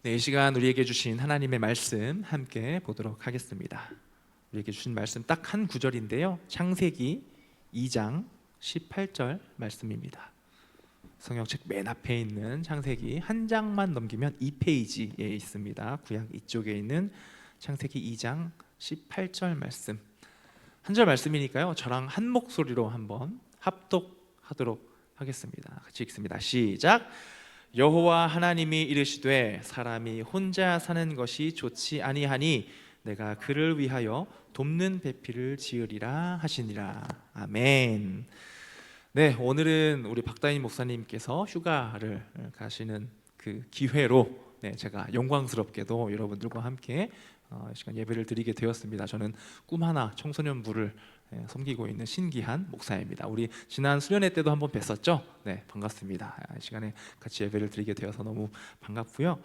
네, 이 시간 우리에게 주신 하나님의 말씀 함께 보도록 하겠습니다. 우리에게 주신 말씀 딱 한 구절인데요, 창세기 2장 18절 말씀입니다. 성경책 맨 앞에 있는 창세기 한 장만 넘기면 2페이지에 있습니다. 구약 이쪽에 있는 창세기 2장 18절 말씀, 한 절 말씀이니까요, 저랑 한 목소리로 한번 합독하도록 하겠습니다. 같이 읽습니다. 시작. 여호와 하나님이 이르시되 사람이 혼자 사는 것이 좋지 아니하니 내가 그를 위하여 돕는 배필을 지으리라 하시니라. 아멘. 네, 오늘은 우리 박다인 목사님께서 휴가를 가시는 그 기회로 제가 영광스럽게도 여러분들과 함께 시간 예배를 드리게 되었습니다. 저는 꿈 하나 청소년부를 섬기고 있는 신기한 목사입니다. 우리 지난 수련회 때도 한번 뵀었죠? 네, 반갑습니다. 이 시간에 같이 예배를 드리게 되어서 너무 반갑고요.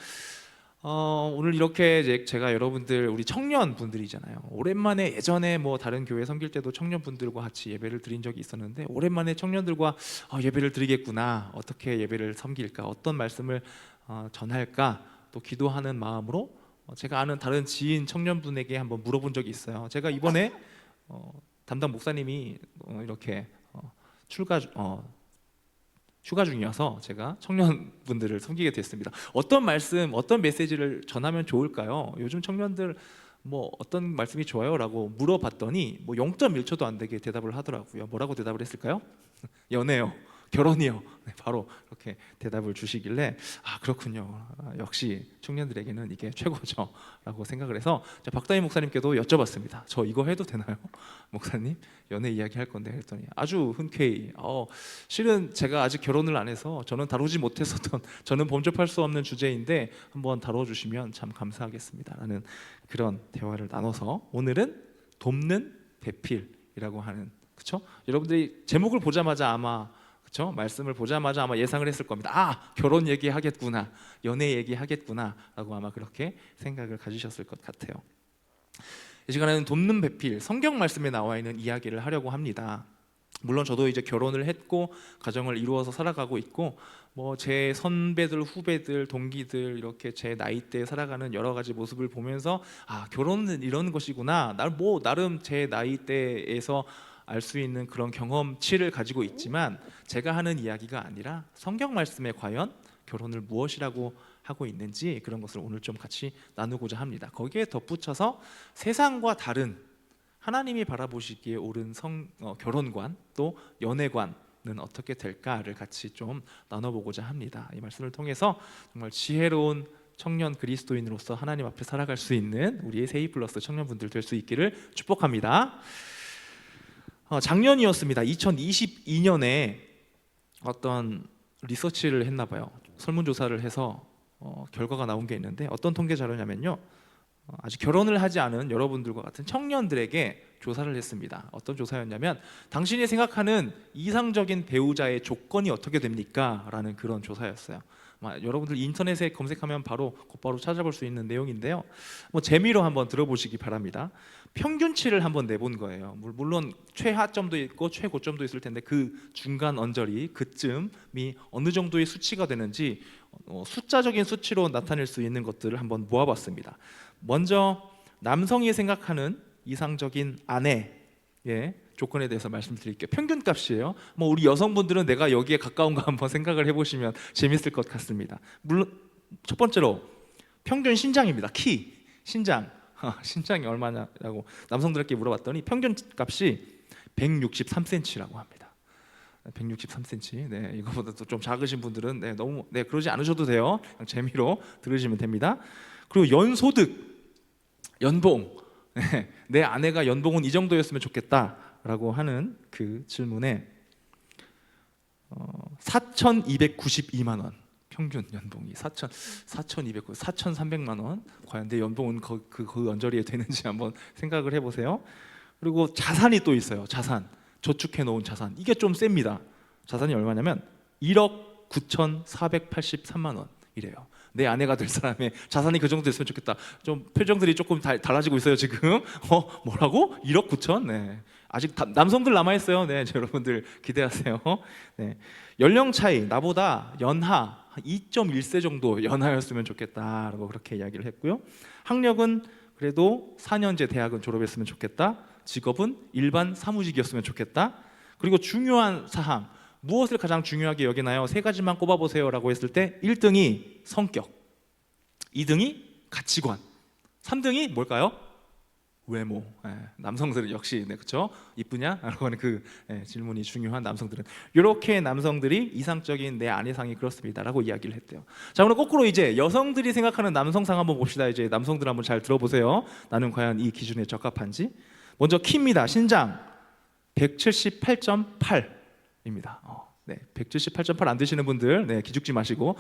오늘 이렇게 이제 제가 여러분들 우리 청년분들이잖아요. 오랜만에, 예전에 뭐 다른 교회 섬길 때도 청년분들과 같이 예배를 드린 적이 있었는데 오랜만에 청년들과 예배를 드리겠구나, 어떻게 예배를 섬길까, 어떤 말씀을 전할까, 또 기도하는 마음으로 제가 아는 다른 지인 청년분에게 한번 물어본 적이 있어요. 제가 이번에 담당 목사님이 이렇게 휴가 중이어서 제가 청년분들을 섬기게 됐습니다. 어떤 말씀, 어떤 메시지를 전하면 좋을까요? 요즘 청년들 뭐 어떤 말씀이 좋아요? 라고 물어봤더니 뭐 0.1초도 안 되게 대답을 하더라고요. 뭐라고 대답을 했을까요? 연애요, 결혼이요. 네, 바로 이렇게 대답을 주시길래 그렇군요. 역시 청년들에게는 이게 최고죠 라고 생각을 해서 박다희 목사님께도 여쭤봤습니다. 저 이거 해도 되나요? 목사님, 연애 이야기 할 건데 했더니 아주 흔쾌히 실은 제가 아직 결혼을 안 해서 저는 다루지 못했었던, 저는 범접할 수 없는 주제인데 한번 다뤄주시면 참 감사하겠습니다 라는 그런 대화를 나눠서 오늘은 돕는 배필이라고 하는, 그쵸? 여러분들이 제목을 보자마자 아마, 그쵸? 말씀을 보자마자 아마 예상을 했을 겁니다. 결혼 얘기하겠구나, 연애 얘기하겠구나 라고 아마 그렇게 생각을 가지셨을 것 같아요. 이 시간에는 돕는 배필, 성경 말씀에 나와 있는 이야기를 하려고 합니다. 물론 저도 이제 결혼을 했고 가정을 이루어서 살아가고 있고 뭐 제 선배들, 후배들, 동기들 이렇게 제 나이대에 살아가는 여러 가지 모습을 보면서 결혼은 이런 것이구나, 나름 제 나이대에서 알 수 있는 그런 경험치를 가지고 있지만 제가 하는 이야기가 아니라 성경 말씀에 과연 결혼을 무엇이라고 하고 있는지, 그런 것을 오늘 좀 같이 나누고자 합니다. 거기에 덧붙여서 세상과 다른, 하나님이 바라보시기에 옳은 결혼관, 또 연애관은 어떻게 될까를 같이 좀 나눠보고자 합니다. 이 말씀을 통해서 정말 지혜로운 청년 그리스도인으로서 하나님 앞에 살아갈 수 있는 우리의 세이플러스 청년분들 될 수 있기를 축복합니다. 작년이었습니다. 2022년에 어떤 리서치를 했나 봐요. 설문조사를 해서 결과가 나온 게 있는데 어떤 통계 자료냐면요, 아직 결혼을 하지 않은 여러분들과 같은 청년들에게 조사를 했습니다. 어떤 조사였냐면 당신이 생각하는 이상적인 배우자의 조건이 어떻게 됩니까? 라는 그런 조사였어요. 여러분들 인터넷에 검색하면 곧바로 찾아볼 수 있는 내용인데요, 재미로 한번 들어보시기 바랍니다. 평균치를 한번 내본 거예요. 물론 최하점도 있고 최고점도 있을 텐데 그 중간 언저리, 그쯤이 어느 정도의 수치가 되는지 숫자적인 수치로 나타낼 수 있는 것들을 한번 모아봤습니다. 먼저 남성이 생각하는 이상적인 아내의 조건에 대해서 말씀드릴게요. 평균값이에요. 우리 여성분들은 내가 여기에 가까운가 한번 생각을 해보시면 재밌을 것 같습니다. 물론 첫 번째로 평균 신장입니다. 신장이 얼마냐고 남성들에게 물어봤더니 평균값이 163cm라고 합니다. 163cm. 네, 이거보다도 좀 작으신 분들은 너무 그러지 않으셔도 돼요. 그냥 재미로 들으시면 됩니다. 그리고 연봉. 내 아내가 연봉은 이 정도였으면 좋겠다라고 하는 그 질문에 4,292만 원. 평균 연봉이 4,300만 원. 과연 내 연봉은 그 언저리에 되는지 한번 생각을 해보세요. 그리고 자산이 또 있어요. 저축해 놓은 자산. 이게 좀 셉니다. 자산이 얼마냐면 1억 9,483만 원이래요. 내 아내가 될 사람의 자산이 그 정도 됐으면 좋겠다. 좀 표정들이 조금 달라지고 있어요 지금. 뭐라고? 1억 9천? 네. 아직 남성들 남아 있어요. 네, 여러분들 기대하세요. 네. 연령 차이 나보다 연하 2.1세 정도 연하였으면 좋겠다라고 그렇게 이야기를 했고요. 학력은 그래도 4년제 대학은 졸업했으면 좋겠다. 직업은 일반 사무직이었으면 좋겠다. 그리고 중요한 사항, 무엇을 가장 중요하게 여기나요? 세 가지만 꼽아보세요라고 했을 때 1등이 성격, 2등이 가치관, 3등이 뭘까요? 외모. 남성들은 역시 그렇죠? 이쁘냐? 라고 하는 그 질문이 중요한 남성들은 이렇게 남성들이 이상적인 내 아내상이 그렇습니다라고 이야기를 했대요. 자, 오늘 거꾸로 이제 여성들이 생각하는 남성상 한번 봅시다. 이제 남성들 한번 잘 들어보세요. 나는 과연 이 기준에 적합한지. 먼저 키입니다. 신장 178.8입니다. 네, 178.8 안 되시는 분들 기죽지 마시고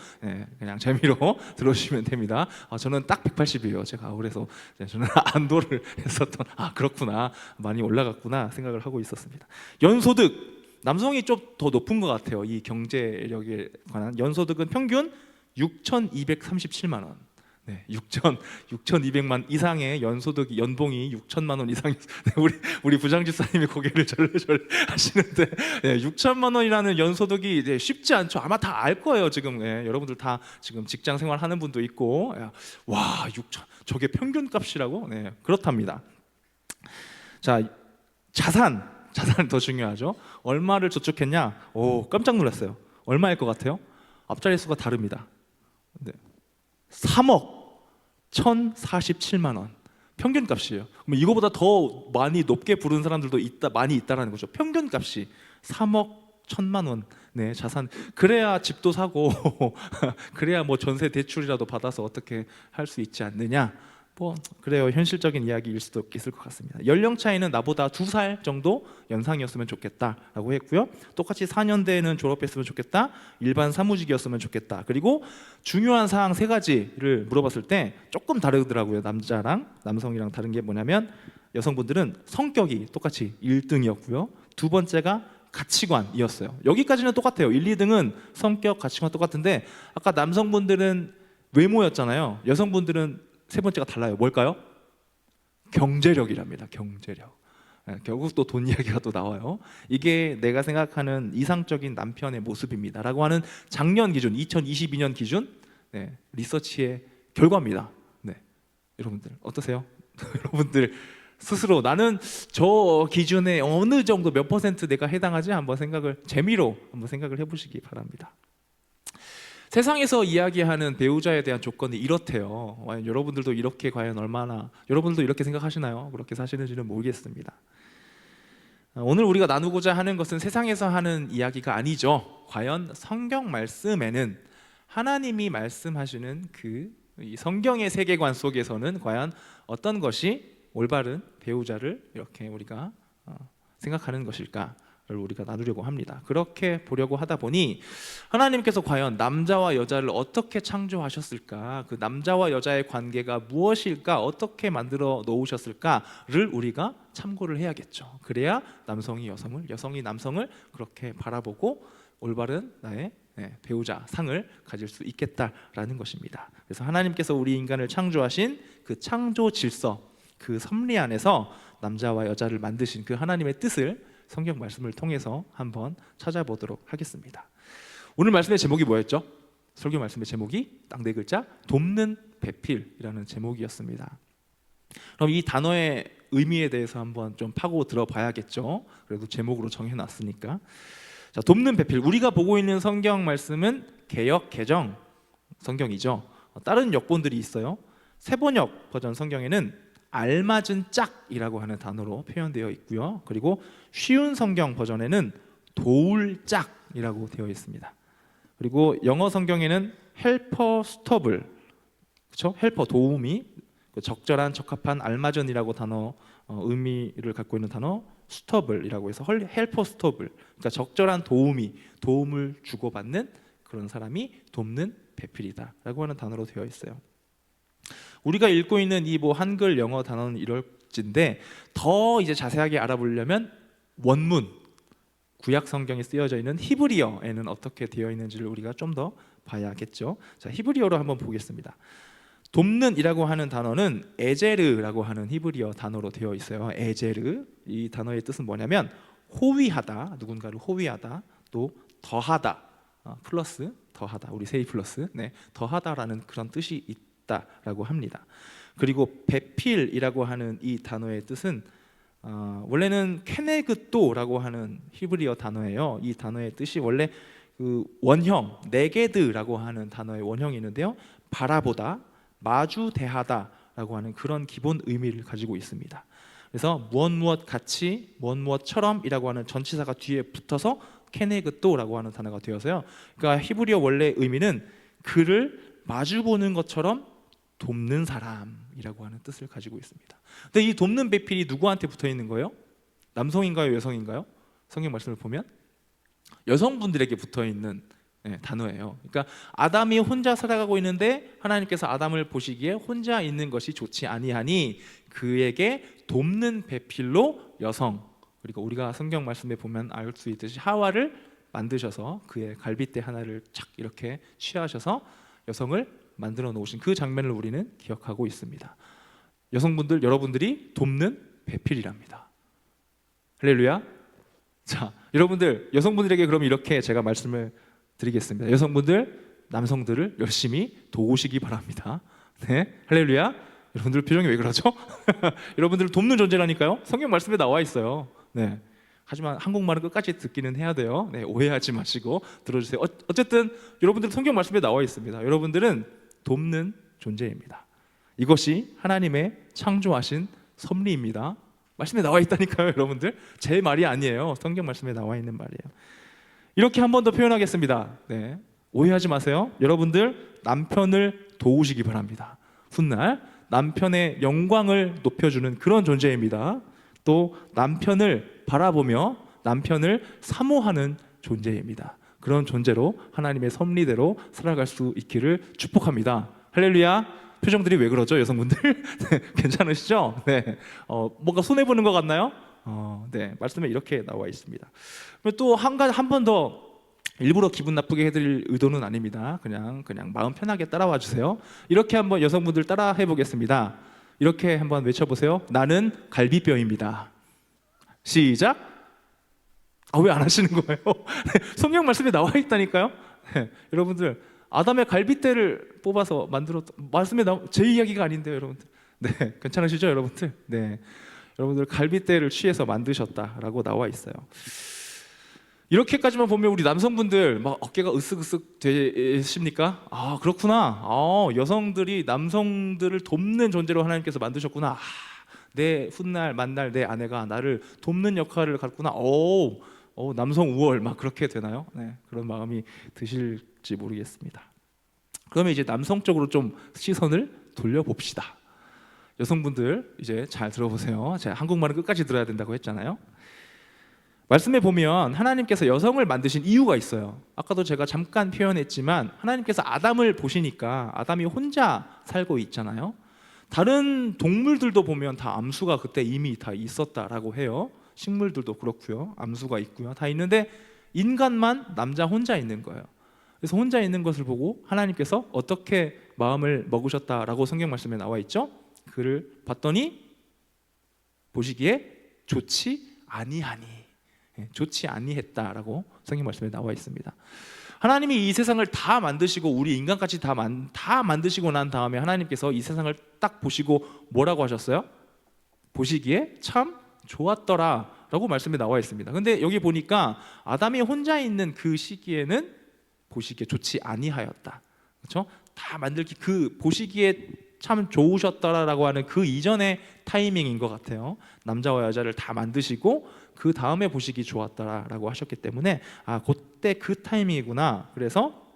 그냥 재미로 들어주시면 됩니다. 저는 딱 180이에요. 제가 그래서 저는 안도를 했었던 그렇구나, 많이 올라갔구나 생각을 하고 있었습니다. 연소득 남성이 좀 더 높은 것 같아요. 이 경제력에 관한 연소득은 평균 6,237만 원. 네, 6,200만 이상의 연소득 연봉이 6천만 원 이상이 우리 부장집사님이 고개를 절레절레 하시는데 6천만 원이라는 연소득이 쉽지 않죠. 아마 다 알 거예요. 지금 여러분들 다 지금 직장 생활하는 분도 있고 와 6천 저게 평균 값이라고? 네, 그렇답니다. 자, 자산 더 중요하죠. 얼마를 저축했냐? 오, 깜짝 놀랐어요. 얼마일 것 같아요? 앞자리 수가 다릅니다. 네. 3억 1,047만 원 평균값이에요. 그럼 이거보다 더 많이 높게 부른 사람들도 많이 있다라는 거죠. 평균값이 3억 1,000만 원. 네, 자산. 그래야 집도 사고 그래야 뭐 전세 대출이라도 받아서 어떻게 할 수 있지 않느냐. 뭐 그래요. 현실적인 이야기일 수도 있을 것 같습니다. 연령 차이는 나보다 2살 정도 연상이었으면 좋겠다라고 했고요. 똑같이 4년대에는 졸업했으면 좋겠다. 일반 사무직이었으면 좋겠다. 그리고 중요한 사항 3가지를 물어봤을 때 조금 다르더라고요. 남성이랑 다른 게 뭐냐면 여성분들은 성격이 똑같이 1등이었고요. 두 번째가 가치관이었어요. 여기까지는 똑같아요. 1, 2등은 성격, 가치관 똑같은데 아까 남성분들은 외모였잖아요. 여성분들은 세 번째가 달라요. 뭘까요? 경제력이랍니다. 경제력. 결국 또 돈 이야기가 또 나와요. 이게 내가 생각하는 이상적인 남편의 모습입니다 라고 하는 작년 기준, 2022년 기준 리서치의 결과입니다. 네, 여러분들 어떠세요? 여러분들 스스로 나는 저 기준에 어느 정도 몇 % 내가 해당하지? 한번 재미로 한번 생각을 해보시기 바랍니다. 세상에서 이야기하는 배우자에 대한 조건이 이렇대요. 여러분들도 이렇게 과연 여러분들도 이렇게 생각하시나요? 그렇게 사시는지는 모르겠습니다. 오늘 우리가 나누고자 하는 것은 세상에서 하는 이야기가 아니죠. 과연 성경 말씀에는 하나님이 말씀하시는 이 성경의 세계관 속에서는 과연 어떤 것이 올바른 배우자를 이렇게 우리가 생각하는 것일까? 우리가 나누려고 합니다. 그렇게 보려고 하다 보니 하나님께서 과연 남자와 여자를 어떻게 창조하셨을까? 그 남자와 여자의 관계가 무엇일까? 어떻게 만들어 놓으셨을까를 우리가 참고를 해야겠죠. 그래야 남성이 여성을, 여성이 남성을 그렇게 바라보고 올바른 나의 배우자 상을 가질 수 있겠다라는 것입니다. 그래서 하나님께서 우리 인간을 창조하신 그 창조 질서, 그 섭리 안에서 남자와 여자를 만드신 그 하나님의 뜻을 성경 말씀을 통해서 한번 찾아보도록 하겠습니다. 오늘 말씀의 제목이 뭐였죠? 설교 말씀의 제목이 딱 4글자 돕는 배필이라는 제목이었습니다. 그럼 이 단어의 의미에 대해서 한번 좀 파고 들어봐야겠죠. 그래도 제목으로 정해놨으니까. 자, 돕는 배필. 우리가 보고 있는 성경 말씀은 개역 개정 성경이죠. 다른 역본들이 있어요. 세번역 버전 성경에는 알맞은 짝이라고 하는 단어로 표현되어 있고요. 그리고 쉬운 성경 버전에는 도울 짝이라고 되어 있습니다. 그리고 영어 성경에는 헬퍼 스터블, 그렇죠? 헬퍼 도우미, 적절한, 적합한, 알맞은이라고 단어 의미를 갖고 있는 단어 스터블이라고 해서 헬퍼 스터블, 그러니까 적절한 도움이, 도움을 주고받는 그런 사람이 돕는 배필이다라고 하는 단어로 되어 있어요. 우리가 읽고 있는 이 한글 영어 단어는 이럴진데 더 이제 자세하게 알아보려면 원문 구약 성경에 쓰여져 있는 히브리어에는 어떻게 되어 있는지를 우리가 좀 더 봐야겠죠. 자, 히브리어로 한번 보겠습니다. 돕는이라고 하는 단어는 에제르라고 하는 히브리어 단어로 되어 있어요. 에제르, 이 단어의 뜻은 뭐냐면 호위하다, 누군가를 호위하다, 또 더하다, 플러스 더하다, 우리 세이 플러스, 네, 더하다라는 그런 뜻이 있다라고 합니다. 그리고 베필이라고 하는 이 단어의 뜻은 원래는 케네그도라고 하는 히브리어 단어예요. 이 단어의 뜻이 원래 그 원형 네게드라고 하는 단어의 원형이 있는데요, 바라보다, 마주 대하다라고 하는 그런 기본 의미를 가지고 있습니다. 그래서 무엇 같이 무엇처럼이라고 하는 전치사가 뒤에 붙어서 케네그도라고 하는 단어가 되어서요, 그러니까 히브리어 원래 의미는 그를 마주 보는 것처럼 돕는 사람이라고 하는 뜻을 가지고 있습니다. 근데 이 돕는 배필이 누구한테 붙어 있는 거예요? 남성인가요, 여성인가요? 성경 말씀을 보면 여성분들에게 붙어 있는 단어예요. 그러니까 아담이 혼자 살아가고 있는데 하나님께서 아담을 보시기에 혼자 있는 것이 좋지 아니하니 그에게 돕는 배필로 여성, 그리고 우리가 성경 말씀에 보면 알 수 있듯이 하와를 만드셔서 그의 갈빗대 하나를 착 이렇게 취하셔서 여성을 만들어 놓으신 그 장면을 우리는 기억하고 있습니다. 여성분들, 여러분들이 돕는 배필이랍니다. 할렐루야. 자, 여러분들, 여성분들에게 그럼 이렇게 제가 말씀을 드리겠습니다. 여성분들, 남성들을 열심히 도우시기 바랍니다. 네, 할렐루야. 여러분들 표정이 왜 그러죠? 여러분들을 돕는 존재라니까요. 성경 말씀에 나와 있어요. 네. 하지만 한국말은 끝까지 듣기는 해야 돼요. 네, 오해하지 마시고 들어주세요. 어쨌든 여러분들 성경 말씀에 나와 있습니다. 여러분들은 돕는 존재입니다. 이것이 하나님의 창조하신 섭리입니다. 말씀에 나와 있다니까요, 여러분들. 제 말이 아니에요. 성경 말씀에 나와 있는 말이에요. 이렇게 한 번 더 표현하겠습니다. 네, 오해하지 마세요. 여러분들 남편을 도우시기 바랍니다. 훗날 남편의 영광을 높여주는 그런 존재입니다. 또 남편을 바라보며 남편을 사모하는 존재입니다. 그런 존재로 하나님의 섭리대로 살아갈 수 있기를 축복합니다. 할렐루야. 표정들이 왜 그러죠, 여성분들? 네, 괜찮으시죠? 네, 뭔가 손해 보는 것 같나요? 네, 말씀에 이렇게 나와 있습니다. 또 한 번 더 일부러 기분 나쁘게 해드릴 의도는 아닙니다. 그냥 마음 편하게 따라와 주세요. 이렇게 한번 여성분들 따라 해보겠습니다. 이렇게 한번 외쳐보세요. 나는 갈비뼈입니다. 시작. 왜 안 하시는 거예요? 성경 말씀에 나와 있다니까요. 네, 여러분들 아담의 갈빗대를 뽑아서 말씀에 제 이야기가 아닌데요, 여러분들. 네, 괜찮으시죠, 여러분들? 네, 여러분들 갈빗대를 취해서 만드셨다라고 나와 있어요. 이렇게까지만 보면 우리 남성분들 막 어깨가 으쓱으쓱 되십니까? 아, 그렇구나. 여성들이 남성들을 돕는 존재로 하나님께서 만드셨구나. 내 훗날 만날 내 아내가 나를 돕는 역할을 갖구나. 남성 우월 막 그렇게 되나요? 네, 그런 마음이 드실지 모르겠습니다. 그러면 이제 남성 쪽으로 좀 시선을 돌려봅시다. 여성분들 이제 잘 들어보세요. 제가 한국말은 끝까지 들어야 된다고 했잖아요. 말씀에 보면 하나님께서 여성을 만드신 이유가 있어요. 아까도 제가 잠깐 표현했지만 하나님께서 아담을 보시니까 아담이 혼자 살고 있잖아요. 다른 동물들도 보면 다 암수가 그때 이미 다 있었다라고 해요. 식물들도 그렇고요, 암수가 있고요, 다 있는데 인간만 남자 혼자 있는 거예요. 그래서 혼자 있는 것을 보고 하나님께서 어떻게 마음을 먹으셨다라고 성경 말씀에 나와 있죠. 그를 봤더니 보시기에 좋지 아니하니, 좋지 아니했다라고 성경 말씀에 나와 있습니다. 하나님이 이 세상을 다 만드시고 우리 인간까지 다 만드시고 난 다음에 하나님께서 이 세상을 딱 보시고 뭐라고 하셨어요? 보시기에 참 좋았더라 라고 말씀에 나와 있습니다. 근데 여기 보니까 아담이 혼자 있는 그 시기에는 보시기에 좋지 아니하였다. 그렇죠? 다 만들기, 그 보시기에 참 좋으셨더라라고 하는 그 이전의 타이밍인 것 같아요. 남자와 여자를 다 만드시고 그 다음에 보시기 좋았더라라고 하셨기 때문에 그때 그 타이밍이구나. 그래서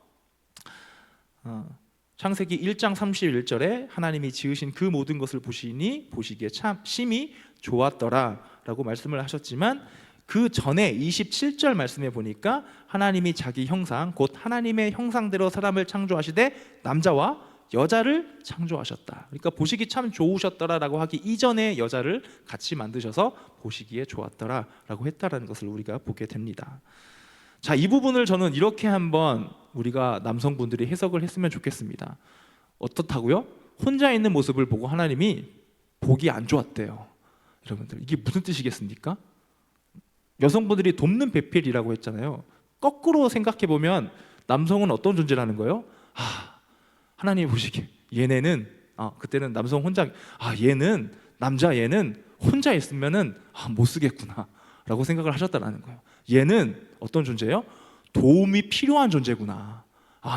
창세기 1장 31절에 하나님이 지으신 그 모든 것을 보시니 보시기에 참 심히 좋았더라라고 말씀을 하셨지만 그 전에 27절 말씀에 보니까 하나님이 자기 형상 곧 하나님의 형상대로 사람을 창조하시되 남자와 여자를 창조하셨다. 그러니까 보시기 참 좋으셨더라라고 하기 이전에 여자를 같이 만드셔서 보시기에 좋았더라라고 했다라는 것을 우리가 보게 됩니다. 자, 이 부분을 저는 이렇게 한번 우리가 남성분들이 해석을 했으면 좋겠습니다. 어떻다고요? 혼자 있는 모습을 보고 하나님이 보기 안 좋았대요. 여러분들, 이게 무슨 뜻이겠습니까? 여성분들이 돕는 배필이라고 했잖아요. 거꾸로 생각해 보면 남성은 어떤 존재라는 거예요? 하나님이 보시기에 얘네는 그때는 남성 혼자 얘는 남자 얘는 혼자 있으면은 못 쓰겠구나 라고 생각을 하셨다는 거예요. 얘는 어떤 존재예요? 도움이 필요한 존재구나.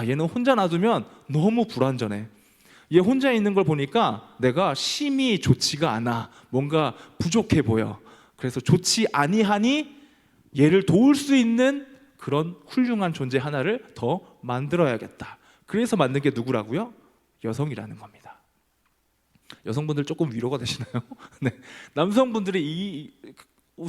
얘는 혼자 놔두면 너무 불완전해. 얘 혼자 있는 걸 보니까 내가 심히 좋지가 않아. 뭔가 부족해 보여. 그래서 좋지 아니하니 얘를 도울 수 있는 그런 훌륭한 존재 하나를 더 만들어야겠다. 그래서 만든 게 누구라고요? 여성이라는 겁니다. 여성분들 조금 위로가 되시나요? 네. 남성분들이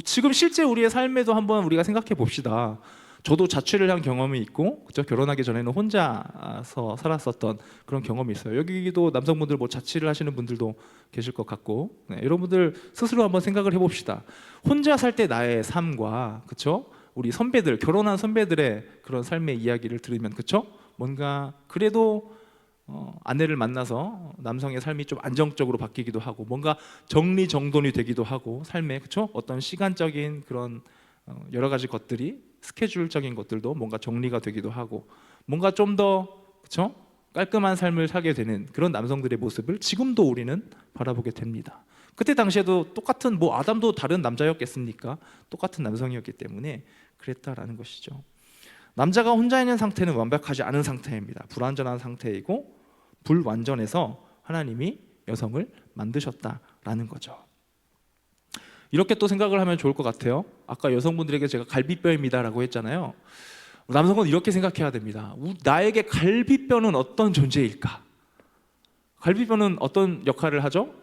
지금 실제 우리의 삶에도 한번 우리가 생각해 봅시다. 저도 자취를 한 경험이 있고, 그렇죠? 결혼하기 전에는 혼자서 살았었던 그런 경험이 있어요. 여기도 남성분들 뭐 자취를 하시는 분들도 계실 것 같고, 네, 여러분들 스스로 한번 생각을 해봅시다. 혼자 살 때 나의 삶과, 그렇죠? 우리 선배들, 결혼한 선배들의 그런 삶의 이야기를 들으면, 그렇죠? 뭔가 그래도 아내를 만나서 남성의 삶이 좀 안정적으로 바뀌기도 하고, 뭔가 정리정돈이 되기도 하고, 삶에, 그렇죠? 어떤 시간적인 그런 여러 가지 것들이, 스케줄적인 것들도 뭔가 정리가 되기도 하고, 뭔가 좀 더, 그렇죠? 깔끔한 삶을 살게 되는 그런 남성들의 모습을 지금도 우리는 바라보게 됩니다. 그때 당시에도 똑같은, 뭐 아담도 다른 남자였겠습니까? 똑같은 남성이었기 때문에 그랬다라는 것이죠. 남자가 혼자 있는 상태는 완벽하지 않은 상태입니다. 불완전한 상태이고, 불완전해서 하나님이 여성을 만드셨다라는 거죠. 이렇게 또 생각을 하면 좋을 것 같아요. 아까 여성분들에게 제가 갈비뼈입니다라고 했잖아요. 남성은 이렇게 생각해야 됩니다. 나에게 갈비뼈는 어떤 존재일까? 갈비뼈는 어떤 역할을 하죠?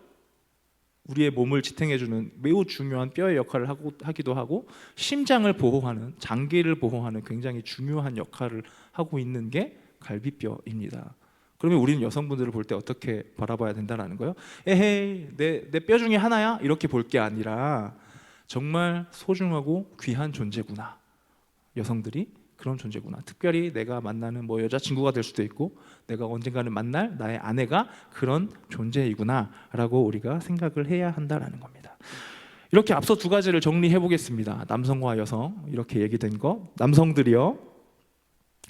우리의 몸을 지탱해주는 매우 중요한 뼈의 역할을 하기도 하고, 심장을 보호하는, 장기를 보호하는 굉장히 중요한 역할을 하고 있는 게 갈비뼈입니다. 그러면 우리는 여성분들을 볼 때 어떻게 바라봐야 된다는 거예요? 에헤이, 내 뼈 중에 하나야? 이렇게 볼 게 아니라 정말 소중하고 귀한 존재구나. 여성들이 그런 존재구나. 특별히 내가 만나는 뭐 여자친구가 될 수도 있고, 내가 언젠가는 만날 나의 아내가 그런 존재이구나 라고 우리가 생각을 해야 한다는 겁니다. 이렇게 앞서 두 가지를 정리해 보겠습니다. 남성과 여성 이렇게 얘기된 거. 남성들이요,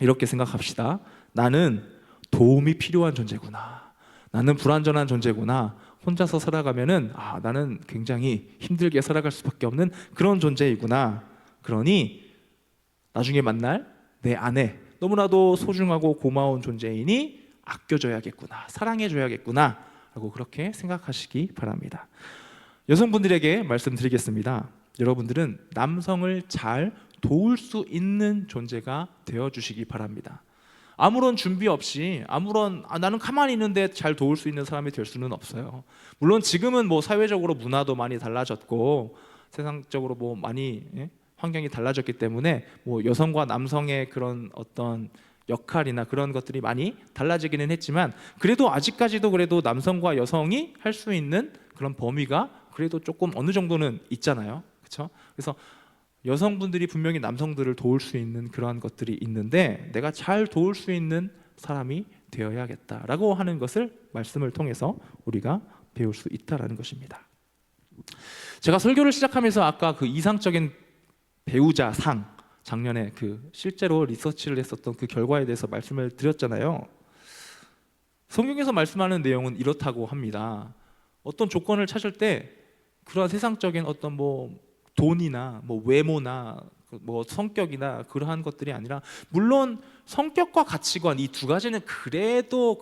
이렇게 생각합시다. 나는 도움이 필요한 존재구나. 나는 불완전한 존재구나. 혼자서 살아가면은 나는 굉장히 힘들게 살아갈 수밖에 없는 그런 존재이구나. 그러니 나중에 만날 내 아내, 너무나도 소중하고 고마운 존재이니 아껴줘야겠구나, 사랑해줘야겠구나 라고 그렇게 생각하시기 바랍니다. 여성분들에게 말씀드리겠습니다. 여러분들은 남성을 잘 도울 수 있는 존재가 되어주시기 바랍니다. 아무런 준비 없이 나는 가만히 있는데 잘 도울 수 있는 사람이 될 수는 없어요. 물론 지금은 뭐 사회적으로 문화도 많이 달라졌고 세상적으로 뭐 많이 환경이 달라졌기 때문에 뭐 여성과 남성의 그런 어떤 역할이나 그런 것들이 많이 달라지기는 했지만, 그래도 아직까지도 그래도 남성과 여성이 할 수 있는 그런 범위가 그래도 조금 어느 정도는 있잖아요. 그렇죠? 그래서 여성분들이 분명히 남성들을 도울 수 있는 그러한 것들이 있는데, 내가 잘 도울 수 있는 사람이 되어야겠다라고 하는 것을 말씀을 통해서 우리가 배울 수 있다라는 것입니다. 제가 설교를 시작하면서 아까 그 이상적인 배우자 상, 작년에 그 실제로 리서치를 했었던 그 결과에 대해서 말씀을 드렸잖아요. 성경에서 말씀하는 내용은 이렇다고 합니다. 어떤 조건을 찾을 때 그러한 세상적인 어떤 뭐 돈이나 뭐 외모나 뭐 성격이나 그러한 것들이 아니라, 물론 성격과 가치관 이 두 가지는 그래도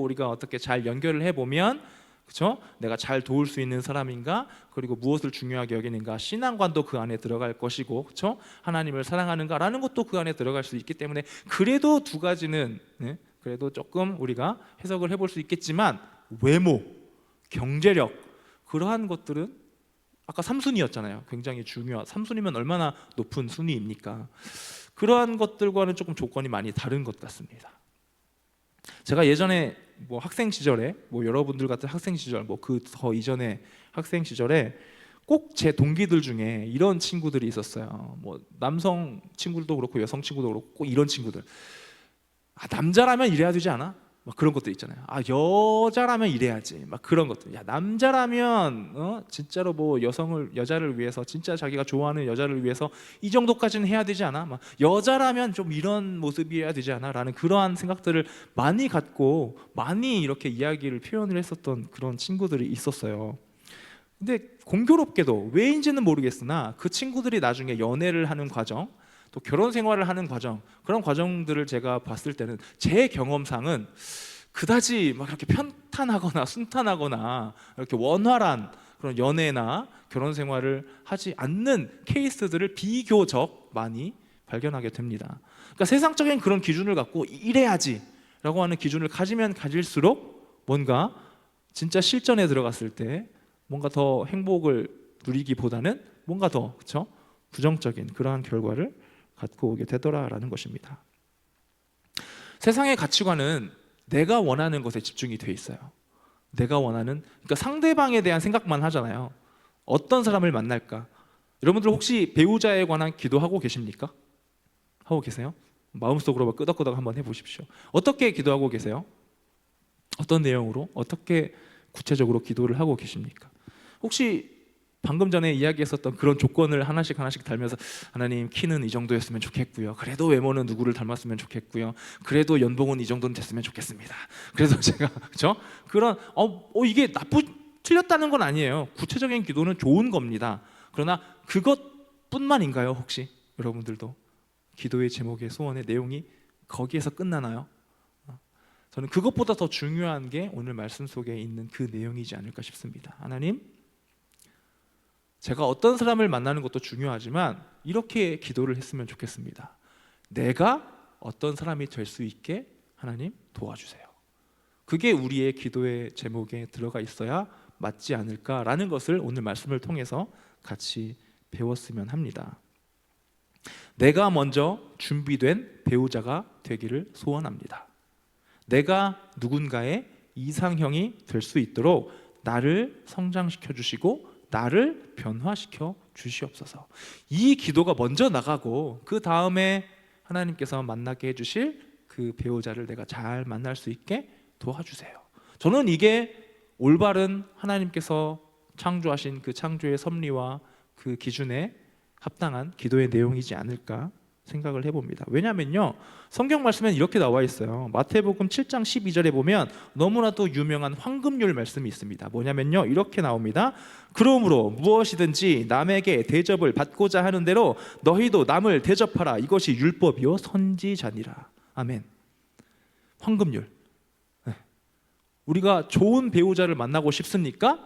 우리가 어떻게 잘 연결을 해보면, 그렇죠? 내가 잘 도울 수 있는 사람인가, 그리고 무엇을 중요하게 여기는가, 신앙관도 그 안에 들어갈 것이고, 그렇죠? 하나님을 사랑하는가라는 것도 그 안에 들어갈 수 있기 때문에, 그래도 두 가지는 그래도 조금 우리가 해석을 해볼 수 있겠지만, 외모, 경제력 그러한 것들은 아까 3순위였잖아요. 굉장히 중요한 3순위면 얼마나 높은 순위입니까? 그러한 것들과는 조금 조건이 많이 다른 것 같습니다. 제가 예전에 뭐 학생 시절에 뭐 여러분들 같은 학생 시절 뭐 그 더 이전에 학생 시절에 꼭 제 동기들 중에 이런 친구들이 있었어요. 뭐 남성 친구들도 그렇고 여성 친구도 그렇고 꼭 이런 친구들. 아, 남자라면 이래야 되지 않아? 막 그런 것도 있잖아요. 아, 여자라면 이래야지. 막 그런 것들. 야, 남자라면 진짜로 뭐 여자를 위해서 진짜 자기가 좋아하는 여자를 위해서 이 정도까지는 해야 되지 않아? 막 여자라면 좀 이런 모습이어야 되지 않아? 라는 그러한 생각들을 많이 갖고 많이 이렇게 이야기를 표현을 했었던 그런 친구들이 있었어요. 근데 공교롭게도 왜인지는 모르겠으나 그 친구들이 나중에 연애를 하는 과정, 또 결혼 생활을 하는 과정, 그런 과정들을 제가 봤을 때는 제 경험상은 그다지 막 이렇게 편탄하거나 순탄하거나 이렇게 원활한 그런 연애나 결혼 생활을 하지 않는 케이스들을 비교적 많이 발견하게 됩니다. 그러니까 세상적인 그런 기준을 갖고 이래야지라고 하는 기준을 가지면 가질수록 뭔가 진짜 실전에 들어갔을 때 뭔가 더 행복을 누리기보다는 뭔가 더 그렇죠? 부정적인 그러한 결과를 갖고 오게 되더라라는 것입니다. 세상의 가치관은 내가 원하는 것에 집중이 돼 있어요. 내가 원하는, 그러니까 상대방에 대한 생각만 하잖아요. 어떤 사람을 만날까? 여러분들 혹시 배우자에 관한 기도하고 계십니까? 하고 계세요? 마음속으로 끄덕끄덕 한번 해보십시오. 어떻게 기도하고 계세요? 어떤 내용으로? 어떻게 구체적으로 기도를 하고 계십니까? 혹시 방금 전에 이야기했었던 그런 조건을 하나씩 달면서 하나님 키는 이 정도였으면 좋겠고요. 그래도 외모는 누구를 닮았으면 좋겠고요. 그래도 연봉은 이 정도는 됐으면 좋겠습니다. 그래서 제가 그렇죠? 그런 이게 틀렸다는 건 아니에요. 구체적인 기도는 좋은 겁니다. 그러나 그것뿐만인가요? 혹시 여러분들도 기도의 제목의 소원의 내용이 거기에서 끝나나요? 저는 그것보다 더 중요한 게 오늘 말씀 속에 있는 그 내용이지 않을까 싶습니다. 하나님, 제가 어떤 사람을 만나는 것도 중요하지만 이렇게 기도를 했으면 좋겠습니다. 내가 어떤 사람이 될 수 있게 하나님 도와주세요. 그게 우리의 기도의 제목에 들어가 있어야 맞지 않을까라는 것을 오늘 말씀을 통해서 같이 배웠으면 합니다. 내가 먼저 준비된 배우자가 되기를 소원합니다. 내가 누군가의 이상형이 될 수 있도록 나를 성장시켜 주시고 나를 변화시켜 주시옵소서. 이 기도가 먼저 나가고 그 다음에 하나님께서 만나게 해주실 그 배우자를 내가 잘 만날 수 있게 도와주세요. 저는 이게 올바른 하나님께서 창조하신 그 창조의 섭리와 그 기준에 합당한 기도의 내용이지 않을까 생각을 해봅니다. 왜냐하면요, 성경 말씀엔 이렇게 나와 있어요. 마태복음 7장 12절에 보면 너무나도 유명한 황금률 말씀이 있습니다. 뭐냐면요, 이렇게 나옵니다. 그러므로 무엇이든지 남에게 대접을 받고자 하는 대로 너희도 남을 대접하라. 이것이 율법이요 선지자니라. 아멘. 황금률. 네. 우리가 좋은 배우자를 만나고 싶습니까?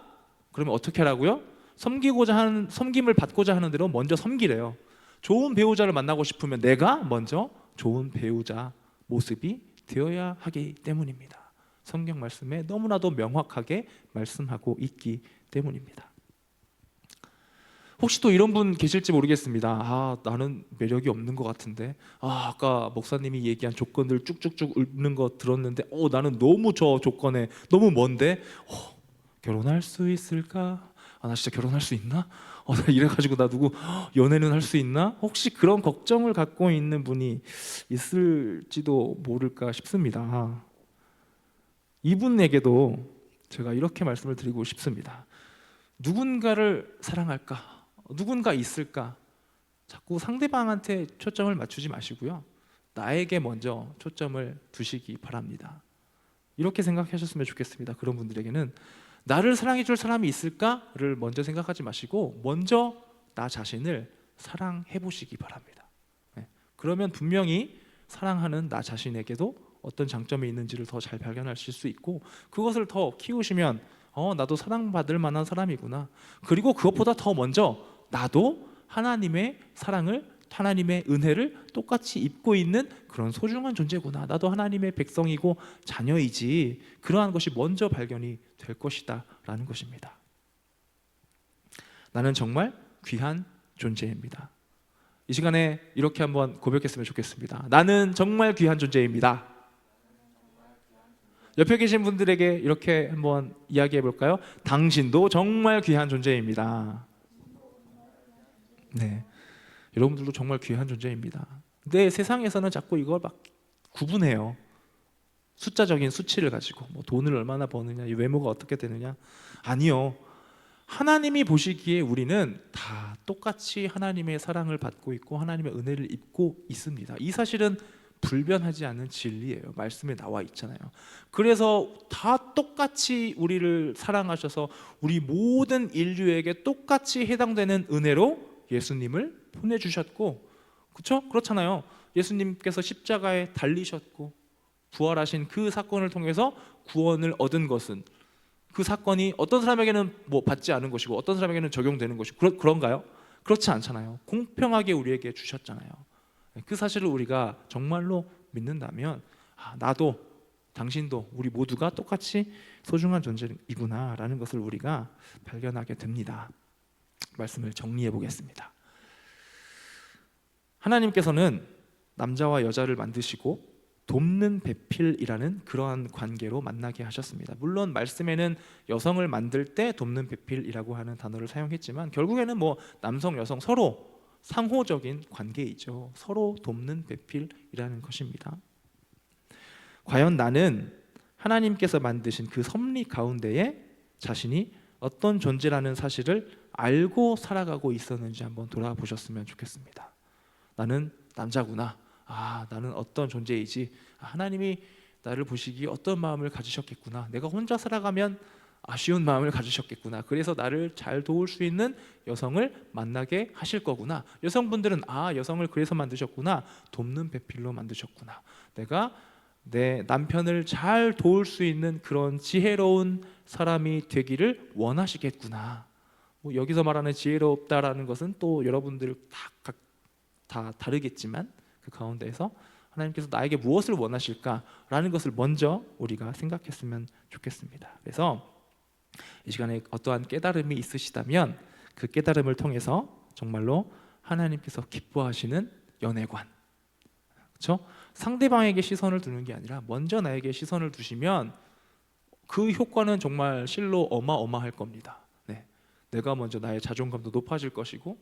그러면 어떻게 하라고요? 섬김을 받고자 하는 대로 먼저 섬기래요. 좋은 배우자를 만나고 싶으면 내가 먼저 좋은 배우자 모습이 되어야 하기 때문입니다. 성경 말씀에 너무나도 명확하게 말씀하고 있기 때문입니다. 혹시 또 이런 분 계실지 모르겠습니다. 나는 매력이 없는 것 같은데 아까 목사님이 얘기한 조건들 쭉쭉쭉 읽는 거 들었는데 나는 너무 저 조건에 너무 먼데 결혼할 수 있을까? 나 진짜 결혼할 수 있나? 나 이래가지고 나 누구 연애는 할 수 있나? 혹시 그런 걱정을 갖고 있는 분이 있을지도 모를까 싶습니다. 이분에게도 제가 이렇게 말씀을 드리고 싶습니다. 누군가를 사랑할까? 누군가 있을까? 자꾸 상대방한테 초점을 맞추지 마시고요. 나에게 먼저 초점을 두시기 바랍니다. 이렇게 생각하셨으면 좋겠습니다. 그런 분들에게는 나를 사랑해 줄 사람이 있을까를 먼저 생각하지 마시고 먼저 나 자신을 사랑해 보시기 바랍니다. 그러면 분명히 사랑하는 나 자신에게도 어떤 장점이 있는지를 더 잘 발견하실 수 있고 그것을 더 키우시면 나도 사랑받을 만한 사람이구나. 그리고 그것보다 더 먼저 나도 하나님의 사랑을 하나님의 은혜를 똑같이 입고 있는 그런 소중한 존재구나. 나도 하나님의 백성이고 자녀이지. 그러한 것이 먼저 발견이 될 것이다 라는 것입니다. 나는 정말 귀한 존재입니다. 이 시간에 이렇게 한번 고백했으면 좋겠습니다. 나는 정말 귀한 존재입니다. 옆에 계신 분들에게 이렇게 한번 이야기해 볼까요? 당신도 정말 귀한 존재입니다. 네, 여러분들도 정말 귀한 존재입니다. 근데 세상에서는 자꾸 이걸 막 구분해요. 숫자적인 수치를 가지고 뭐 돈을 얼마나 버느냐, 이 외모가 어떻게 되느냐. 아니요. 하나님이 보시기에 우리는 다 똑같이 하나님의 사랑을 받고 있고 하나님의 은혜를 입고 있습니다. 이 사실은 불변하지 않는 진리예요. 말씀에 나와 있잖아요. 그래서 다 똑같이 우리를 사랑하셔서 우리 모든 인류에게 똑같이 해당되는 은혜로 예수님을 보내주셨고, 그렇죠? 그렇잖아요. 예수님께서 십자가에 달리셨고 부활하신 그 사건을 통해서 구원을 얻은 것은, 그 사건이 어떤 사람에게는 뭐 받지 않은 것이고 어떤 사람에게는 적용되는 것이고 그런가요? 그렇지 않잖아요. 공평하게 우리에게 주셨잖아요. 그 사실을 우리가 정말로 믿는다면 나도 당신도 우리 모두가 똑같이 소중한 존재이구나 라는 것을 우리가 발견하게 됩니다. 말씀을 정리해 보겠습니다. 하나님께서는 남자와 여자를 만드시고 돕는 배필이라는 그러한 관계로 만나게 하셨습니다. 물론 말씀에는 여성을 만들 때 돕는 배필이라고 하는 단어를 사용했지만 결국에는 뭐 남성 여성 서로 상호적인 관계이죠. 서로 돕는 배필이라는 것입니다. 과연 나는 하나님께서 만드신 그 섭리 가운데에 자신이 어떤 존재라는 사실을 알고 살아가고 있었는지 한번 돌아보셨으면 좋겠습니다. 나는 남자구나. 나는 어떤 존재이지. 하나님이 나를 보시기에 어떤 마음을 가지셨겠구나. 내가 혼자 살아가면 아쉬운 마음을 가지셨겠구나. 그래서 나를 잘 도울 수 있는 여성을 만나게 하실 거구나. 여성분들은 여성을 그래서 만드셨구나. 돕는 배필로 만드셨구나. 내가 내 남편을 잘 도울 수 있는 그런 지혜로운 사람이 되기를 원하시겠구나. 뭐 여기서 말하는 지혜롭다라는 것은 또 여러분들 다 다르겠지만 그 가운데에서 하나님께서 나에게 무엇을 원하실까라는 것을 먼저 우리가 생각했으면 좋겠습니다. 그래서 이 시간에 어떠한 깨달음이 있으시다면 그 깨달음을 통해서 정말로 하나님께서 기뻐하시는 연애관, 그렇죠? 상대방에게 시선을 두는 게 아니라 먼저 나에게 시선을 두시면 그 효과는 정말 실로 어마어마할 겁니다. 네. 내가 먼저 나의 자존감도 높아질 것이고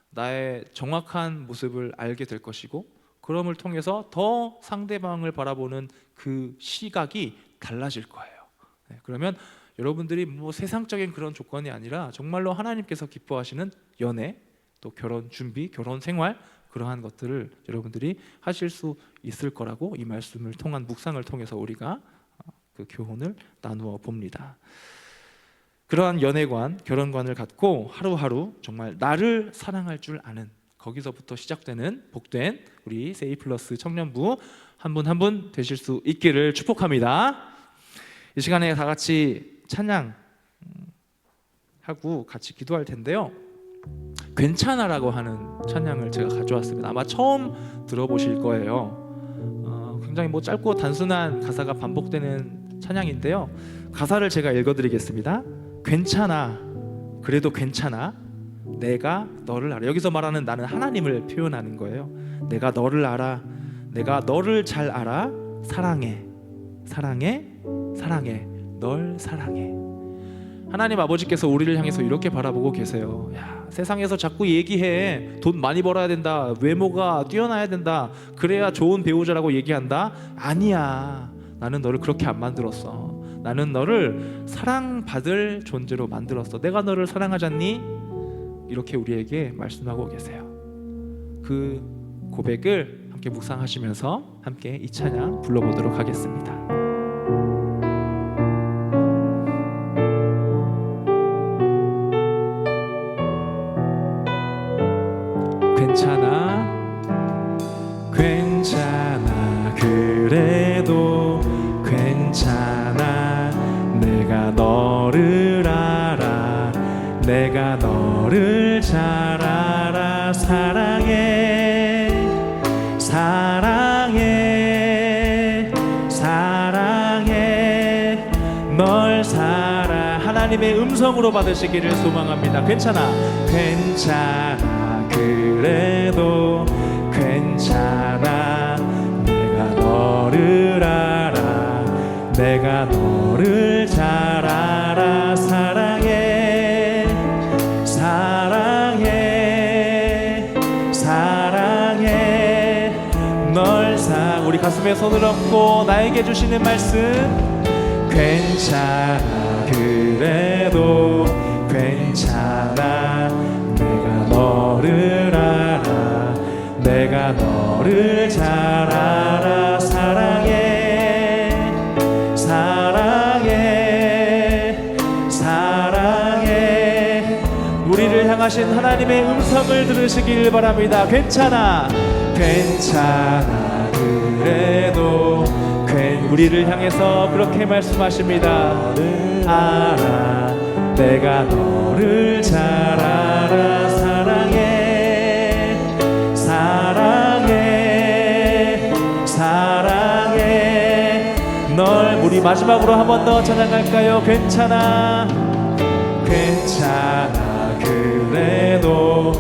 나의 정확한 모습을 알게 될 것이고, 그럼을 통해서 더 상대방을 바라보는 그 시각이 달라질 거예요. 네, 그러면 여러분들이 뭐 세상적인 그런 조건이 아니라 정말로 하나님께서 기뻐하시는 연애, 또 결혼 준비, 결혼 생활, 그러한 것들을 여러분들이 하실 수 있을 거라고 이 말씀을 통한 묵상을 통해서 우리가 그 교훈을 나누어 봅니다. 그러한 연애관, 결혼관을 갖고 하루하루 정말 나를 사랑할 줄 아는, 거기서부터 시작되는 복된 우리 세이플러스 청년부 한 분 한 분 되실 수 있기를 축복합니다. 이 시간에 다 같이 찬양하고 같이 기도할 텐데요. 괜찮아라고 하는 찬양을 제가 가져왔습니다. 아마 처음 들어보실 거예요. 굉장히 뭐 짧고 단순한 가사가 반복되는 찬양인데요. 가사를 제가 읽어드리겠습니다. 괜찮아, 그래도 괜찮아, 내가 너를 알아. 여기서 말하는 나는 하나님을 표현하는 거예요. 내가 너를 알아, 내가 너를 잘 알아. 사랑해, 사랑해, 사랑해, 널 사랑해. 하나님 아버지께서 우리를 향해서 이렇게 바라보고 계세요. 야, 세상에서 자꾸 얘기해. 돈 많이 벌어야 된다, 외모가 뛰어나야 된다, 그래야 좋은 배우자라고 얘기한다. 아니야, 나는 너를 그렇게 안 만들었어. 나는 너를 사랑받을 존재로 만들었어. 내가 너를 사랑하지 않니? 이렇게 우리에게 말씀하고 계세요. 그 고백을 함께 묵상하시면서 함께 이 찬양 불러보도록 하겠습니다. 괜찮아, 괜찮아, 그래도 괜찮아, 내가 너를 알아, 내가 너를 잘 알아. 사랑해, 사랑해, 사랑해, 널 살아. 하나님의 음성으로 받으시기를 소망합니다. 괜찮아, 괜찮아, 그래도 괜찮아, 내가 너를 알아, 내가 너를 잘 알아. 사랑해 사랑해 사랑해 널 우리 가슴에 손을 얹고 나에게 주시는 말씀. 괜찮아 그래도 괜찮아. 내가 너를 알아. 내가 너를 잘 알아. 사랑해 사랑해 사랑해. 우리를 향하신 하나님의 음성을 들으시길 바랍니다. 괜찮아 괜찮아 그래도 우리를 향해서 그렇게 말씀하십니다. 너를 알아. 내가 너를 잘 알아. 사랑해 사랑해 사랑해 널. 우리 마지막으로 한 번 더 찬양할까요? 괜찮아 괜찮아 그래도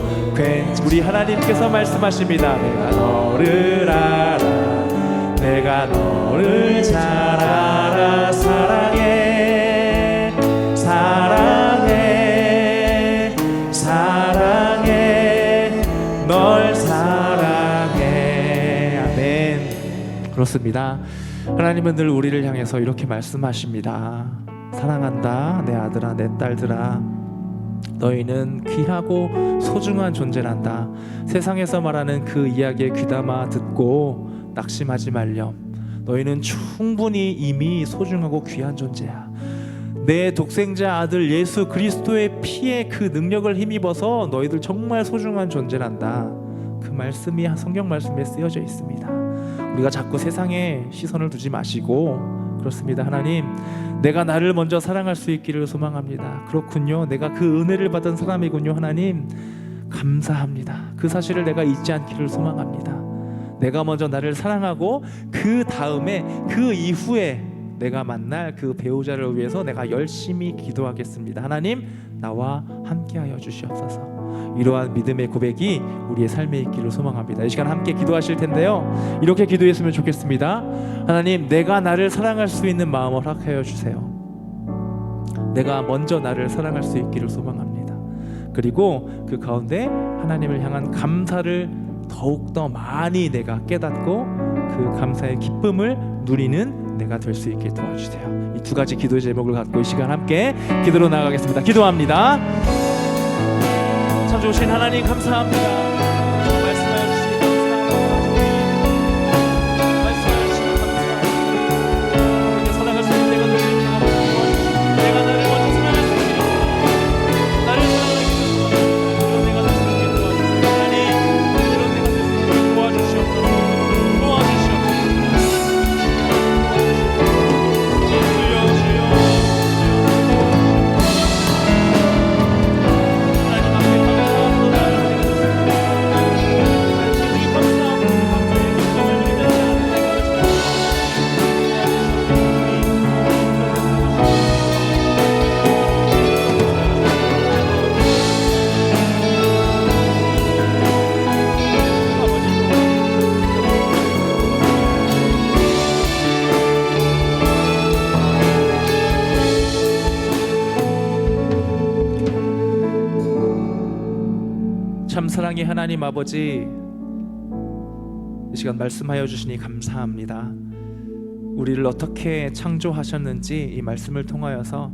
우리 하나님께서 말씀하십니다. 내가 너를 알아. 내가 너를 잘 알아. 사랑해 사랑해 사랑해 널 사랑해. 아멘. 그렇습니다. 하나님은 늘 우리를 향해서 이렇게 말씀하십니다. 사랑한다 내 아들아 내 딸들아. 너희는 귀하고 소중한 존재란다. 세상에서 말하는 그 이야기에 귀담아 듣고 낙심하지 말렴. 너희는 충분히 이미 소중하고 귀한 존재야. 내 독생자 아들 예수 그리스도의 피의 그 능력을 힘입어서 너희들 정말 소중한 존재란다. 그 말씀이 성경 말씀에 쓰여져 있습니다. 우리가 자꾸 세상에 시선을 두지 마시고, 그렇습니다. 하나님, 내가 나를 먼저 사랑할 수 있기를 소망합니다. 그렇군요. 내가 그 은혜를 받은 사람이군요. 하나님 감사합니다. 그 사실을 내가 잊지 않기를 소망합니다. 내가 먼저 나를 사랑하고 그 다음에 그 이후에 내가 만날 그 배우자를 위해서 내가 열심히 기도하겠습니다. 하나님 나와 함께하여 주시옵소서. 이러한 믿음의 고백이 우리의 삶에 있기를 소망합니다. 이 시간 함께 기도하실 텐데요, 이렇게 기도했으면 좋겠습니다. 하나님, 내가 나를 사랑할 수 있는 마음을 허락하여 주세요. 내가 먼저 나를 사랑할 수 있기를 소망합니다. 그리고 그 가운데 하나님을 향한 감사를 더욱더 많이 내가 깨닫고 그 감사의 기쁨을 누리는 내가 될 수 있게 도와주세요. 이 두 가지 기도의 제목을 갖고 이 시간 함께 기도로 나가겠습니다. 기도합니다. 참 좋으신 하나님 감사합니다. 말씀하여 주시니 감사합니다. 말씀하여 주시니 감사합니다. 그렇게 사랑할 수 있는 내가 될 수 있게 도와주시니, 내가 나를 먼저 사랑할 수 있게 도와주시니, 나를 사랑하기 위해서 그런 내가 될 수 있게 도와주세요. 하나님, 그런 내가 될 수 있게 도와주시옵소서. 참 사랑의 하나님 아버지, 이 시간 말씀하여 주시니 감사합니다. 우리를 어떻게 창조하셨는지 이 말씀을 통하여서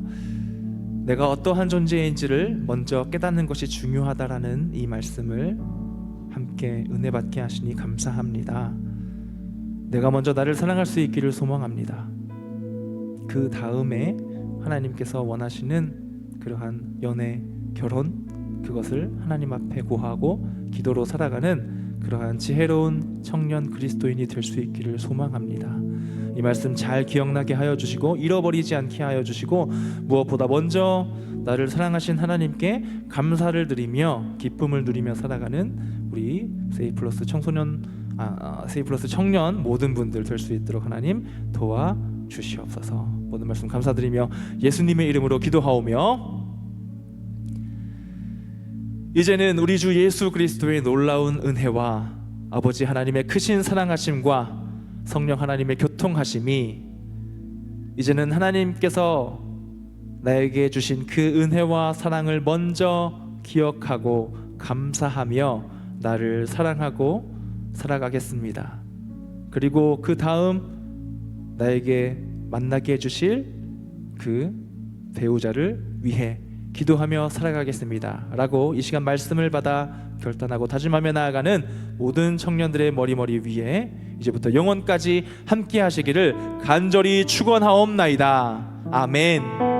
내가 어떠한 존재인지를 먼저 깨닫는 것이 중요하다라는 이 말씀을 함께 은혜 받게 하시니 감사합니다. 내가 먼저 나를 사랑할 수 있기를 소망합니다. 그 다음에 하나님께서 원하시는 그러한 연애, 결혼, 그것을 하나님 앞에 고하고 기도로 살아가는 그러한 지혜로운 청년 그리스도인이 될 수 있기를 소망합니다. 이 말씀 잘 기억나게 하여 주시고 잃어버리지 않게 하여 주시고, 무엇보다 먼저 나를 사랑하신 하나님께 감사를 드리며 기쁨을 누리며 살아가는 우리 세이플러스 세이플러스 청년 모든 분들 될 수 있도록 하나님 도와 주시옵소서. 모든 말씀 감사드리며 예수님의 이름으로 기도하오며, 이제는 우리 주 예수 그리스도의 놀라운 은혜와 아버지 하나님의 크신 사랑하심과 성령 하나님의 교통하심이 이제는 하나님께서 나에게 주신 그 은혜와 사랑을 먼저 기억하고 감사하며 나를 사랑하고 살아가겠습니다. 그리고 그 다음 나에게 만나게 해주실 그 배우자를 위해 기도하며 살아가겠습니다 라고 이 시간 말씀을 받아 결단하고 다짐하며 나아가는 모든 청년들의 머리 위에 이제부터 영원까지 함께 하시기를 간절히 축원하옵나이다. 아멘.